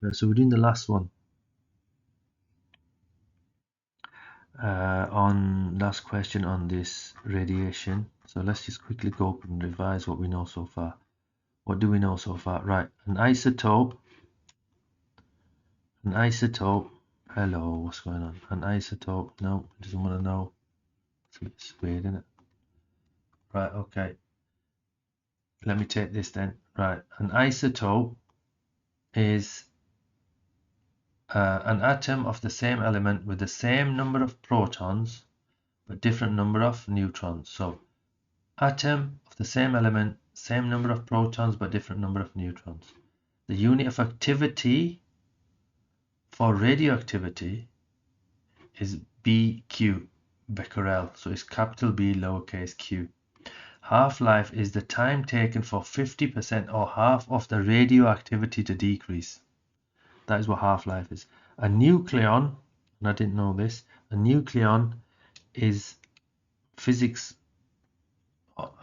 So we're doing the last one on last question on this radiation. So let's just quickly go up and revise what we know so far. What do we know so far? Right, an isotope. Hello, what's going on? An isotope. No, it doesn't want to know. It's a bit weird, isn't it? Right, okay. Let me take this then. Right, an isotope is an atom of the same element with the same number of protons but different number of neutrons. So atom of the same element, same number of protons but different number of neutrons. The unit of activity for radioactivity is BQ, becquerel. So it's capital B, lowercase q. Half-life is the time taken for 50% or half of the radioactivity to decrease. That is what half-life is. A nucleon, and I didn't know this, a nucleon is physics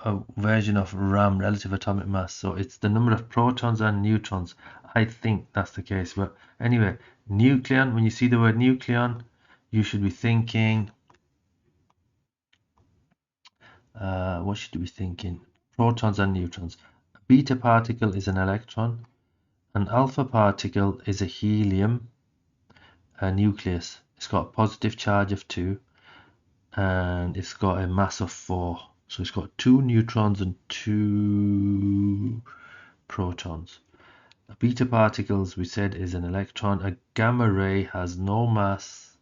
a version of RAM, relative atomic mass. So it's the number of protons and neutrons. I think that's the case. But anyway, nucleon, when you see the word nucleon, you should be thinking, what should you be thinking? Protons and neutrons. A beta particle is an electron. An alpha particle is a helium nucleus. It's got a positive charge of 2 and it's got a mass of 4. So it's got 2 neutrons and 2 protons. A beta particle, as we said, is an electron. A gamma ray has no mass,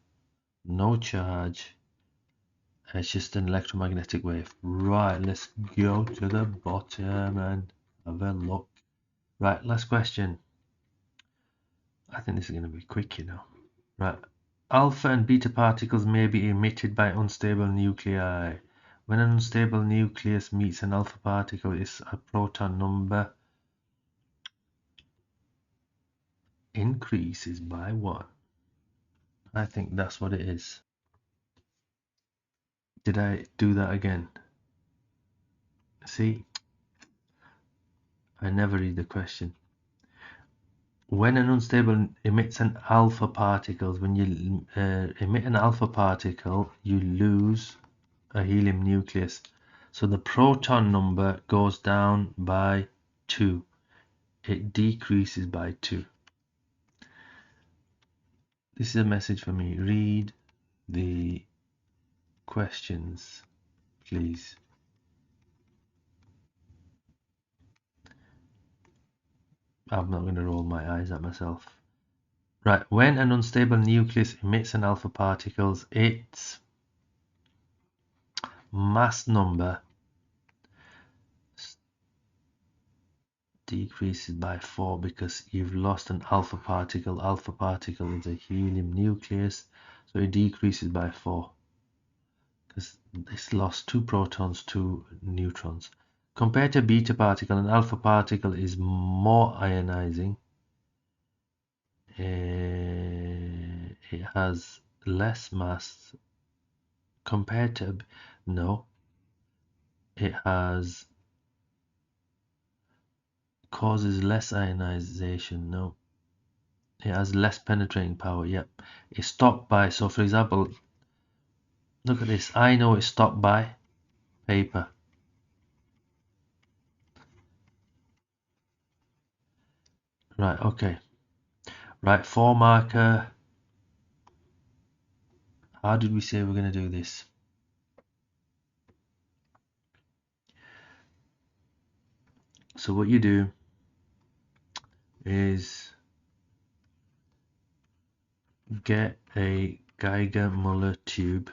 no charge. It's just an electromagnetic wave. Right, let's go to the bottom and have a look. Right, last question. I think this is going to be quick, you know. Right. Alpha and beta particles may be emitted by unstable nuclei. When an unstable nucleus meets an alpha particle, its proton number increases by 1. I think that's what it is. Did I do that again? See, I never read the question. When an unstable emits an alpha particle, when you emit an alpha particle, you lose a helium nucleus. So the proton number goes down by 2. It decreases by 2. This is a message for me. Read the questions, please. I'm not going to roll my eyes at myself. Right, when an unstable nucleus emits an alpha particle, its mass number decreases by 4 because you've lost an alpha particle. Alpha particle is a helium nucleus, so it decreases by 4 because it's lost 2 protons, 2 neutrons. Compared to a beta particle, an alpha particle is more ionizing. It has less mass compared to, no, it has causes less ionization. No, it has less penetrating power. Yep, it's stopped by, so for example, look at this. I know it's stopped by paper. Right, okay. Right, 4 marker. How did we say we're going to do this? So what you do is get a Geiger-Müller tube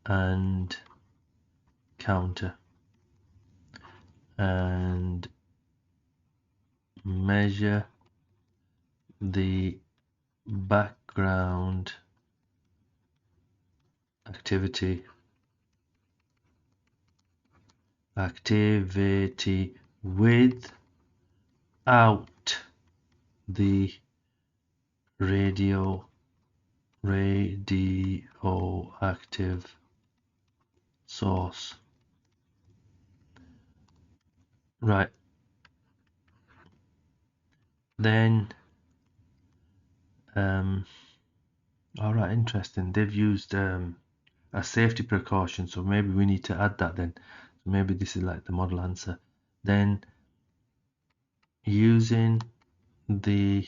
and counter and measure the background activity without the radioactive source. Right. Then, all right, interesting. They've used a safety precaution, so maybe we need to add that then. So maybe this is like the model answer. Then, using the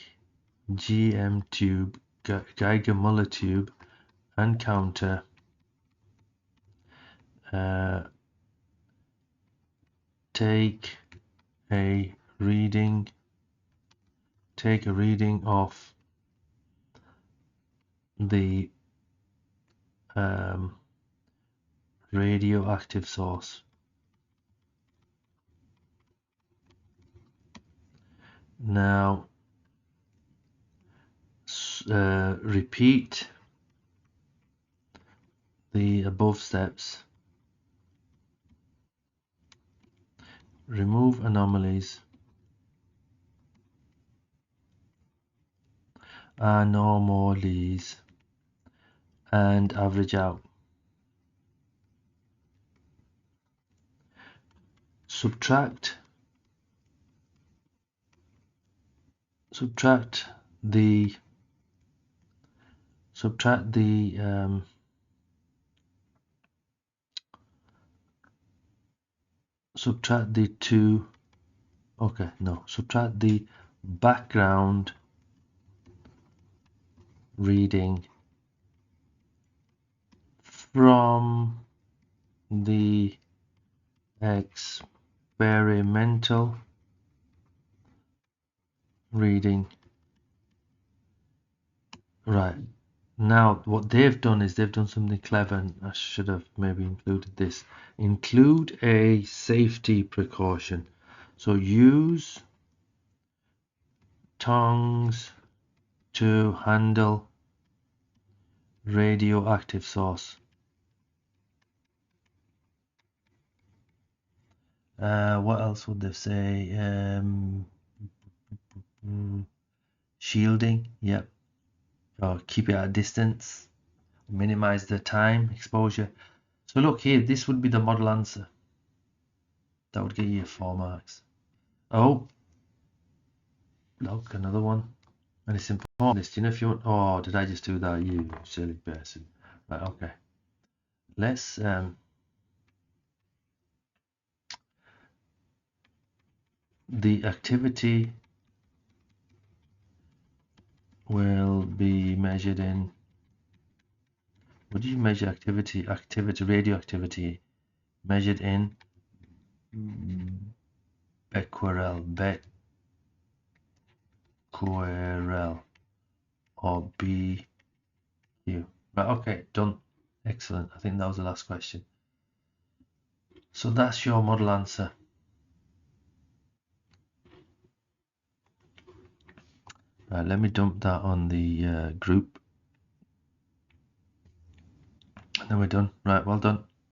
GM tube, Geiger-Muller tube, and counter, take a reading of the radioactive source. Now repeat the above steps, remove anomalies, anomalies, and average out. Subtract the subtract the background reading from the experimental reading. Right. Now, what they've done is they've done something clever, and I should have maybe included this. Include a safety precaution. So use tongs to handle radioactive source. What else would they say? Shielding, yep. Or keep it at a distance. Minimize the time exposure. So look here, this would be the model answer. That would get you 4 marks. Oh, look, another one. And it's important list. You know, if you want, oh, did I just do that? You silly person. Right, okay. Let's the activity will be measured in, what do you measure activity? Radioactivity measured in becquerel or BQ. Right, okay, done. Excellent. I think that was the last question. So that's your model answer. Right, let me dump that on the group. And then we're done. Right, well done.